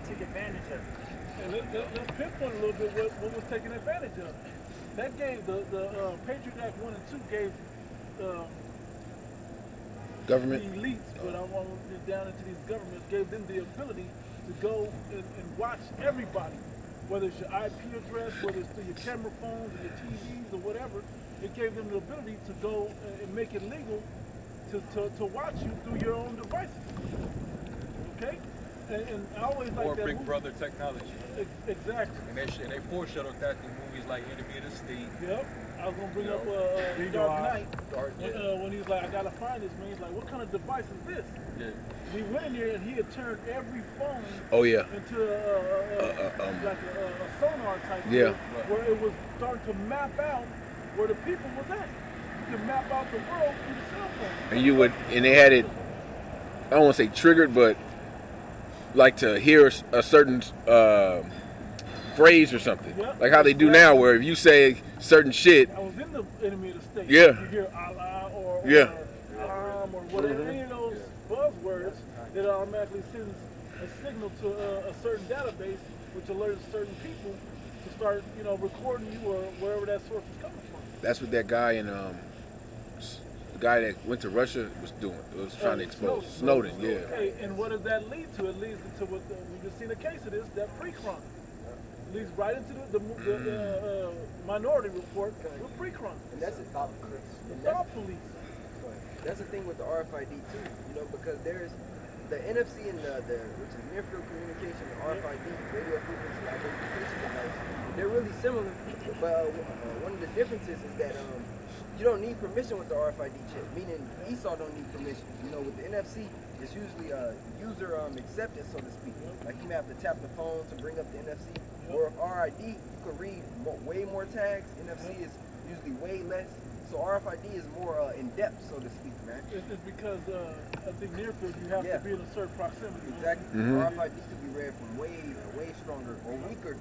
took advantage of it. And let's pinpoint a little bit what was taken advantage of. That gave the Patriot Act 1 and 2 gave Government. the elites, but I want to get down into these governments, gave them the ability to go and watch everybody, whether it's your IP address, whether it's through your camera phones or your TVs or whatever. It gave them the ability to go and make it legal to watch you through your own devices. Okay? And I always like Or that Big movie. Brother technology. Exactly. And they foreshadowed that through movies like Enemy of the State. Yep. I was gonna bring up Big Dark Dog. Knight Yeah. when he's like, I gotta find this man. He's like, what kind of device is this? Yeah. We went in there and he had turned every phone Oh yeah. into like a sonar type Yeah. deal, where it was starting to map out where the people was at. You can map out the world through the cell phone. And they had it, I don't want to say triggered, but like to hear a certain phrase or something. Yep. Like how they do now, where if you say certain shit, I was in the Enemy of the State. Yeah. You hear Allah or Yeah. or whatever, any of those buzzwords, it automatically sends a signal to a certain database, which alerts certain people to start, recording you or wherever that source is coming from. that's what that guy in the guy that went to Russia was doing. It was trying to expose Snowden. Yeah. Okay, and what does that lead to? It leads to what we just seen a case of this, that pre-crime. Leads right into the Minority Report with pre-crime. And that's a thought police. The And thought police. that's the thing with the RFID too, because there's the NFC and the which is near field communication, and RFID, radio frequency identification device. They're really similar, but one of the differences is that you don't need permission with the RFID chip, meaning Esau don't need permission. With the NFC, it's usually user accepted, so to speak. Like you may have to tap the phone to bring up the NFC. Or if RID, you can read way more tags. NFC is usually way less. So RFID is more in depth, so to speak, man. It's because I think near field you have to be in a certain proximity. Exactly. RFID could be read from way stronger or weaker,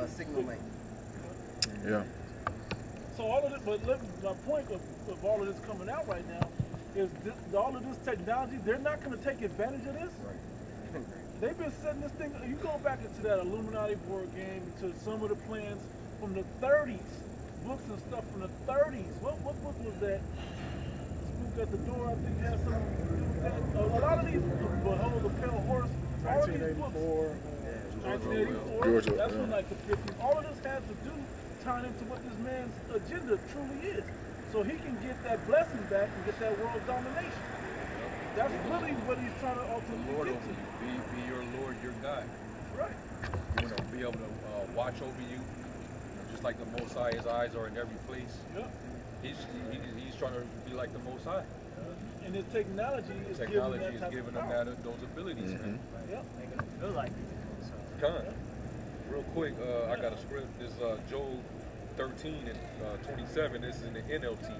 signal length. Yeah. So all of this, but my point of all of this coming out right now is all of this technology, they're not going to take advantage of this. Right. They've been setting this thing, you go back into that Illuminati board game, to some of the plans from the 30s, books and stuff from the 30s. What book was that? Spook at the Door, I think has something to do with that. A lot of these, Behold the Pale Horse, all of these books. 1984, George, that's yeah. when like the 50s. All of this has to do tying into what this man's agenda truly is. So he can get that blessing back and get that world domination. That's really what he's trying to ultimately Lord get over to. you. Be your Lord, your God. Right. Be able to watch over you. Just like the Most High, his eyes are in every place. Yep. He's trying to be like the Most High. And his technology is Technology giving is that giving type them of power. those abilities, man. Yep. Making them feel like it. So, Con. Real quick, I got a script. This Joel 13 and 27. This is in the NLT.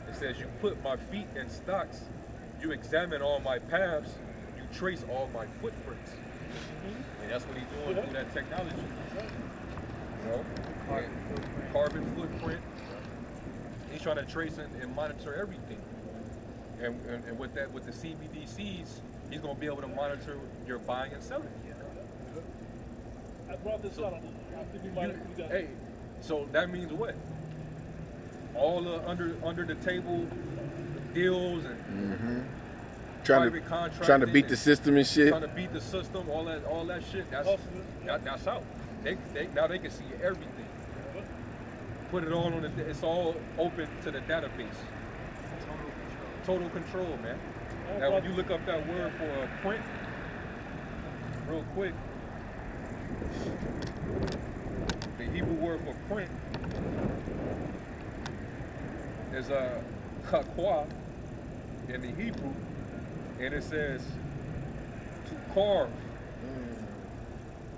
It says, "You put my feet in stocks. You examine all my paths. You trace all my footprints." And that's what he's doing through that technology. Carbon footprint. He's trying to trace and monitor everything. And with that, with the CBDCs, he's going to be able to monitor your buying and selling. I brought this up. I think you got Hey, so that means what? All the under the table deals and private contracts. Trying to beat the system and shit. Trying to beat the system, all that shit. That's out. Now they can see everything. Put it all on it's all open to the database. Total control, man. Now when you look up that word for print, real quick, the Hebrew word for print is a hakwa in the Hebrew, and it says to carve,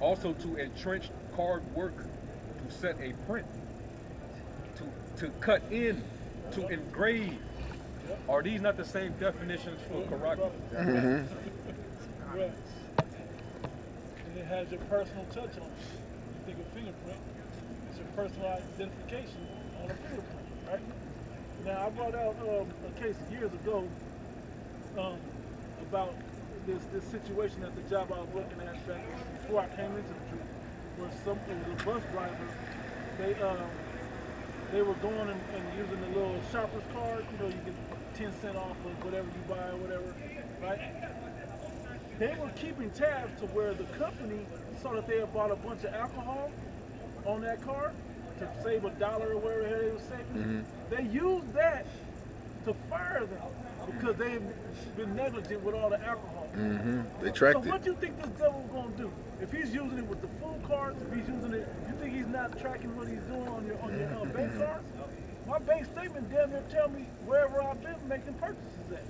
also to entrench carved work, to set a print, to cut in, to engrave. Are these not the same definitions for karate? Right. And it has your personal touch on it. You think of fingerprint, it's your personal identification on a fingerprint, right? Now I brought out a case years ago about this situation at the job I was working at back before I came into the truth, where it was a bus driver. They were going and using the little shopper's card. You know, you get 10 cents off of whatever you buy or whatever, right? They were keeping tabs to where the company saw that they had bought a bunch of alcohol on that card to save $1 or whatever the hell they were saving. They used that to fire them because they've been negligent with all the alcohol. They tracked So what do you think this devil's gonna do? If he's using it with the full cards, if he's using it, you think he's not tracking what he's doing on your bank cards? My bank statement damn near tell me wherever I've been making purchases at.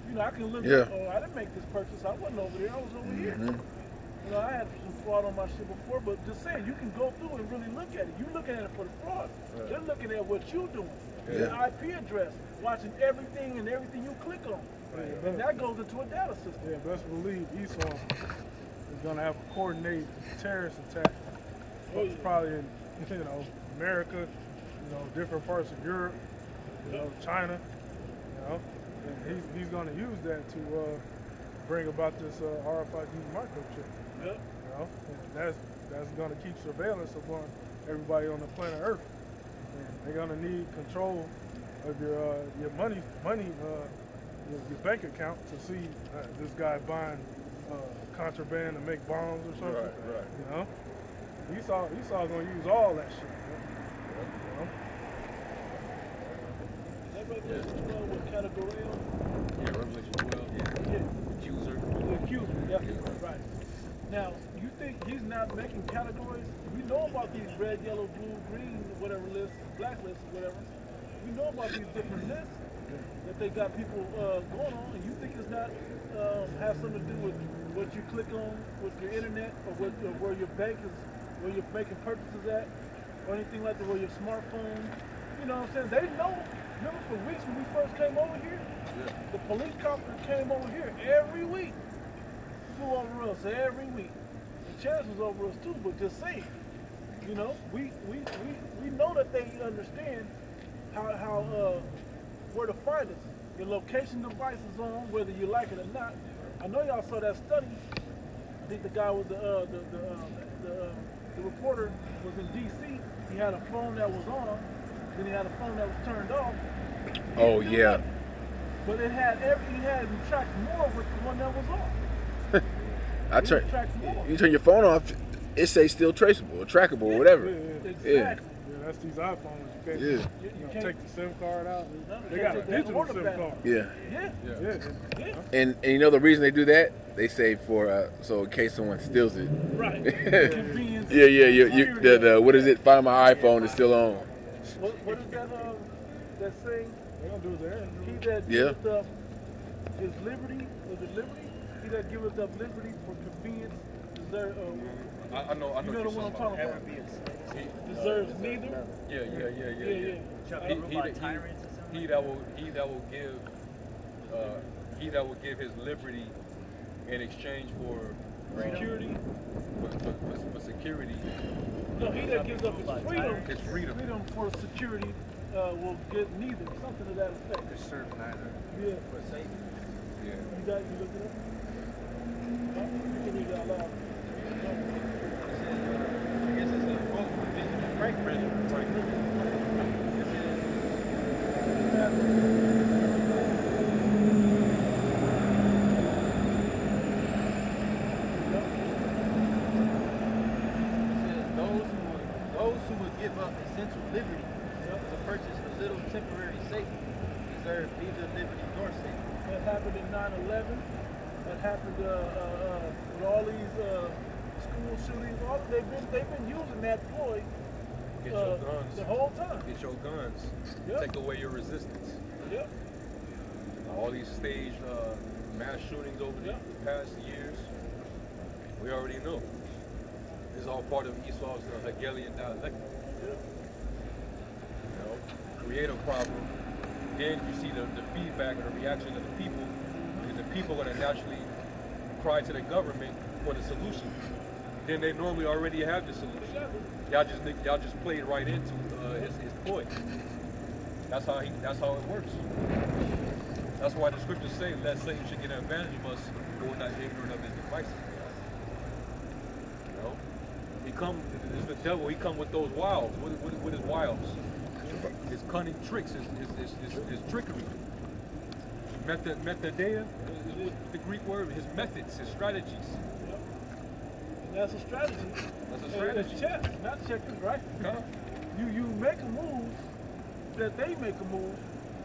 You know, I can look at, oh, I didn't make this purchase. I wasn't over there. I was over here. You know, I had some fraud on my shit before, but just saying, you can go through and really look at it. You're looking at it for the fraud. They're looking at what you're doing. Your IP address, watching everything and everything you click on. And that goes into a data system. Yeah, best believe Esau is gonna have a coordinated terrorist attack. Probably in, you know, America, you know, different parts of Europe, you know, China, you know. And he's gonna use that to bring about this RFID microchip. Yep. You know, and that's gonna keep surveillance upon everybody on the planet Earth. And they're gonna need control of your money, your bank account to see this guy buying contraband to make bombs or something. Right. You know, Esau gonna use all that shit. You know? Is that right there? You know what category Yeah, Revelation 12. Yeah. Accuser. The accuser, yeah, right. Now, you think he's not making categories? We know about these red, yellow, blue, green, whatever lists, black lists, whatever. We know about these different lists that they got people going on, and you think it's not have something to do with what you click on with your internet or where your bank is, where you're making purchases at, or anything like that, where your smartphone. You know what I'm saying? They know. Remember for weeks when we first came over here? The police copter came over here every week. Flew over us every week. The chance was over us too, but just saying. You know, we know that they understand how where to find us. Your location device is on, whether you like it or not. I know y'all saw that study. I think the guy was the reporter was in D.C. He had a phone that was on, then he had a phone that was turned off. Oh yeah. But he had tracked more with the one that was on. You turn your phone off, it says still traceable or trackable or whatever. Exactly. Yeah, that's these iPhones. You can't, you know, take the SIM card out. They got a digital SIM card. Yeah. And you know the reason they do that? They say for so in case someone steals it. Right. Convenience. The what is it? Find my iPhone is still on. What is that saying? They don't do that. He that giveth up his liberty, was it liberty? He that giveth up liberty for convenience deserves. I know You know the one I'm talking about. Deserves neither. He that will give his liberty in exchange for Security. for security. No, he that gives up his His freedom. for security will get neither. Something to that effect. They serve neither. Yeah. For safety. Yeah. You look it up? Huh? You can read it out loud. I guess it's a quote from Benjamin Franklin. Those who would give up essential liberty to purchase a little temporary safety deserve neither liberty nor safety. That happened in 9/11. That happened with all these school shootings. They've been using that ploy Get your guns. the whole time. Get your guns. Yep. Take away your resistance. Yep. All these staged mass shootings over the past years, we already know. This is all part of Esau's Hegelian dialectic. Yep. You know, create a problem, then you see the feedback and the reaction of the people, and the people are going to naturally cry to the government for the solution. Then they normally already have the solution. Y'all just played right into his ploy. That's how it works. That's why the scriptures say, "Lest Satan should get an advantage of us, who are not ignorant of his devices." He come, it's the devil. He come with those wiles. With his wiles, his cunning tricks, his trickery. Methodeia is what the Greek word. His methods, his strategies. And that's a strategy. That's a And strategy. it's chess, not checkers, right? Huh? You make a move that they make a move,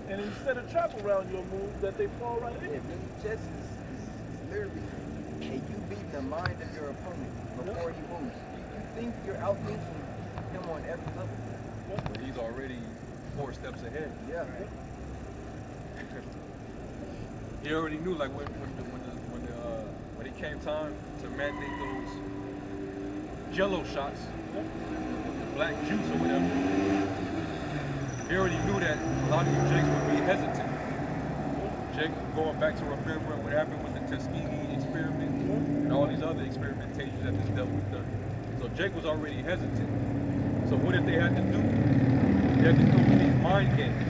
and instead of trap around your move, that they fall right Yeah, in. mini chess is literally, can you beat the mind of your opponent before he moves? You think you're outthinking him on every level. But he's already 4 steps ahead. Yeah. He already knew, like when it came time to mandate those Jello shots, the black juice or whatever. He already knew that a lot of you Jakes would be hesitant. Jake, going back to remembering what happened with the Tuskegee experiment and all these other experimentations that this devil has done. So Jake was already hesitant. So what did they have to do? They had to come with these mind games.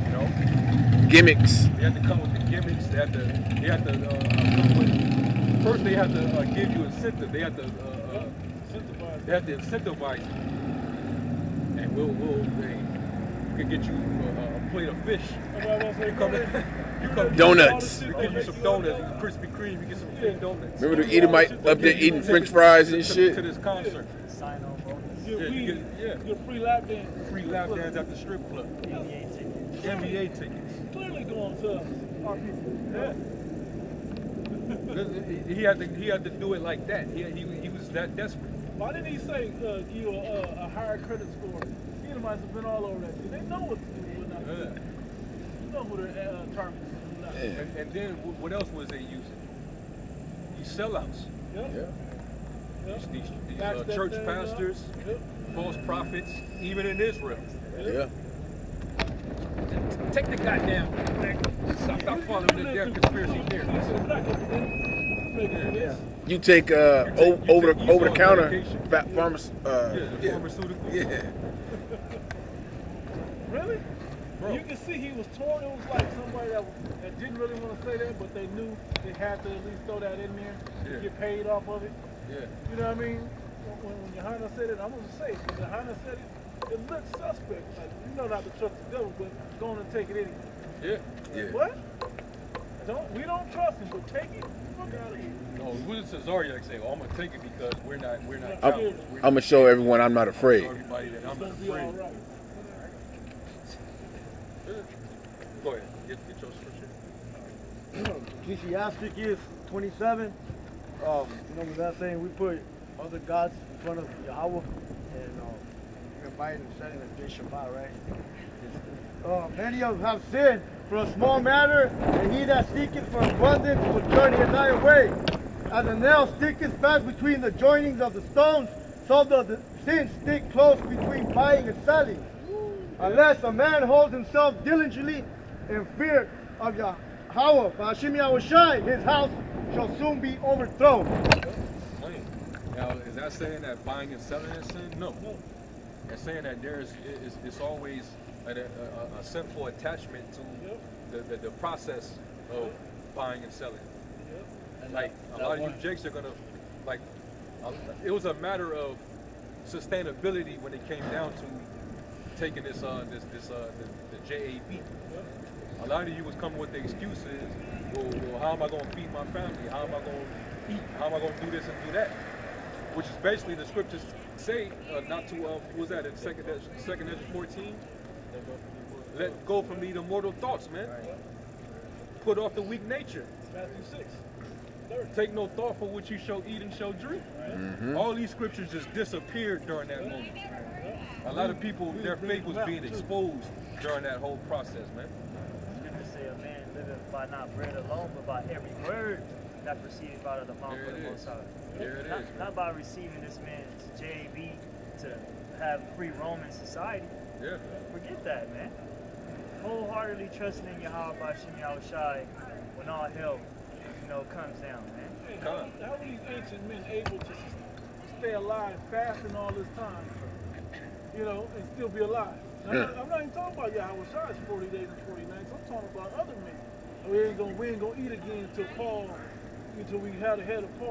You know? Gimmicks. They had to come with the gimmicks. They had to come with. First, they had to give you incentive. They had to incentivize you. And we can get you a plate of fish. You come Donuts. We give you some donuts, Krispy Kreme. You get some free donuts. Remember the Edomite up there eating French fries and shit? To this concert. Sign on bonus. Get free lap dance. Free lap dance at the strip club. NBA tickets. NBA tickets. Clearly going to our people. Yeah. He had to do it like that. He was that desperate. Why didn't he say give you a higher credit score? Edomites have been all over that. They know what to do and what not to do. You know who their targets are. And then what else was they using? These sellouts. These church pastors, false prophets, even in Israel. Yeah. Take the goddamn stop following the damn conspiracy theories. You take over the counter pharmacy. The pharmaceuticals. Yeah. Really? Bro. You can see he was torn. It was like somebody that didn't really want to say that, but they knew they had to at least throw that in there to get paid off of it. Yeah. You know what I mean? When Yohana said it, I'm going to say it. When Yohana said it, it looked suspect. Like, you know not to trust the devil, but go on and take it anyway. Yeah. Yeah. What? We don't trust him, but take it. Fuck out of here. No, what did Cesariak say? Oh, I'm gonna take it because we're not I'm gonna show everyone I'm not afraid. everybody that I'm It's not going to be all afraid. right. Go ahead. Get your scripture. Ecclesiasticus 27. You know what that's saying? We put other gods in front of Yahweh, and you're invited and setting a day Shabbat, right? Many of have sinned for a small matter, and he that seeketh for abundance will turn his eye away. As a nail sticketh fast between the joinings of the stones, so does the sin stick close between buying and selling. Unless a man holds himself diligently in fear of Yahweh, Ba'ashim Yahushai, his house shall soon be overthrown. Now, is that saying that buying and selling is sin? No. It's saying that it's always a sinful attachment to the process of buying and selling. Like a lot of you Jakes are gonna it was a matter of sustainability when it came down to taking the JAB. A lot of you was coming with the excuses. Well, how am I going to feed my family? How am I going to eat? How am I going to do this and do that? Which is basically the scriptures say not to. What was that in second Ezra 14? Let go from me the mortal thoughts, man. Put off the weak nature. Matthew 6. Take no thought for what you shall eat and shall drink. All these scriptures just disappeared during that moment. A lot of people, their faith was being exposed during that whole process, man. Scriptures say a man liveth by not bread alone, but by every word that proceedeth out of the mouth of the Most High. There it is. Not by receiving this man's JAB to have free Roman society. Yeah. Forget that, man. Wholeheartedly trusting in Yahweh Ba'ashim Yahushai when all hell, comes down, man. Hey, how were these ancient men able to stay alive fasting all this time, and still be alive? I'm not even talking about Yahweh Shai's 40 days and 40 nights. I'm talking about other men. We ain't gonna eat again until we had the head of Paul.